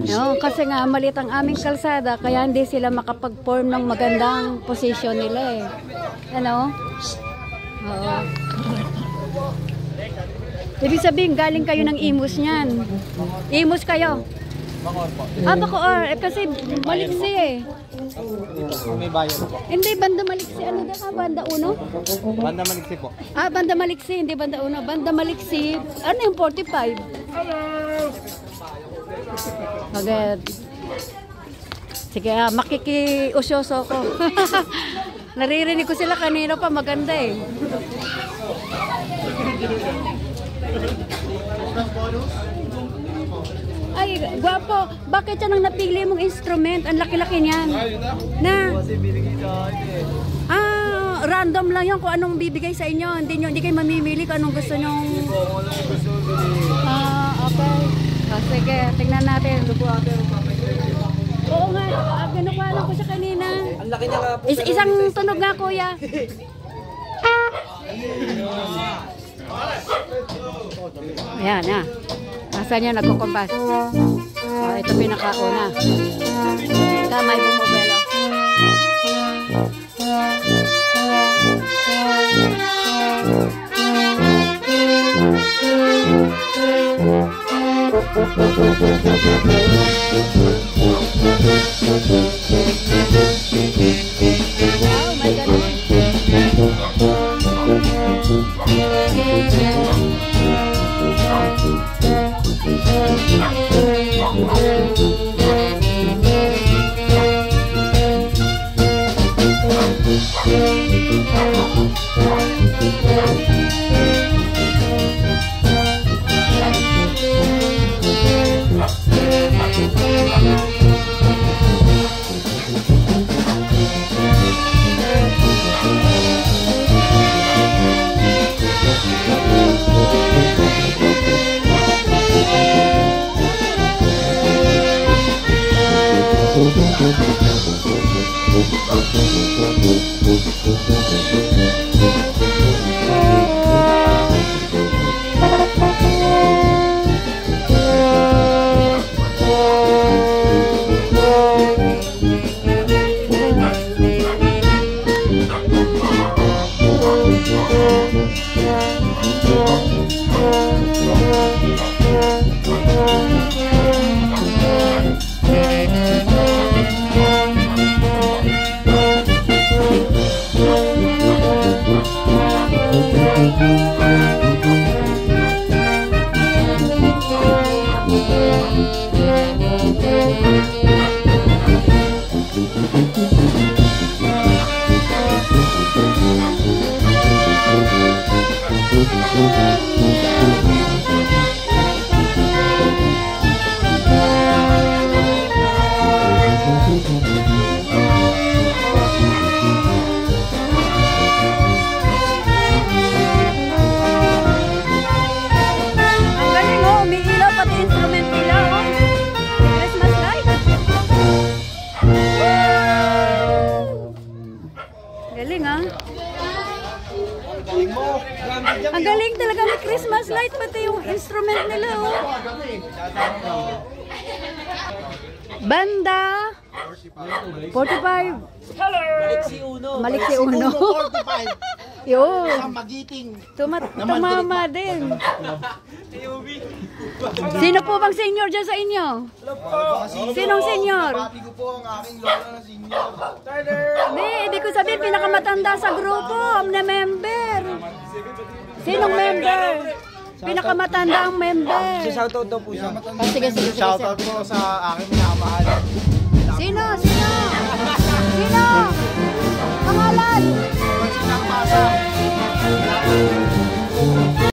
No, kasi nga maliit ang aming kalsada, kaya hindi sila makapag-form ng magandang posisyon nila eh. Ano? Oo. Ibig sabihin, galing kayo ng Imus niyan. Imus kayo? Bacoor po. Bacoor. Kasi Maliksi eh. May bayan po. Hindi, Banda Maliksi. Ano na ka? Banda Uno? Banda Maliksi po. Banda Maliksi. Hindi Banda Uno. Banda Maliksi. Ano yung 45? Hello! Okay. Sige, makikiusyoso ko. Naririnig ko sila kanina pa. Maganda eh. Ay, gwapo. Bakit yan ang napili mong instrument? Ang laki-laki niyan. Na? Random lang yan kung anong bibigay sa inyo. Hindi kayo mamimili kung anong gusto nyong... Okay. Sige, tingnan natin. Oo nga, kinukuha lang ko siya kanina. Ang laki niya nga po. Isang tunog nga, kuya. Ayan, na. Nasaan niya nagkukumpas? Ito pinakauna. Kamay bumubelo. Wow, my God. Ang galing talaga, may Christmas light pati yung instrument nila, oh. Banda 45. Hello! Maliksi Uno. Maliksi Uno. 45. Yun. Sa Magiting. Tumama din. Sino po bang senior dyan sa inyo? Sinong senior? Pati ko po ang aking lola na senior. Hindi ko sabihin pinakamatanda sa grupo, na member. Sinong member? Pinakamatanda ang member. Shoutout daw po siya. Sige. Shoutout po sa aking minamahal. Sino? Pangalan? Sinang masa.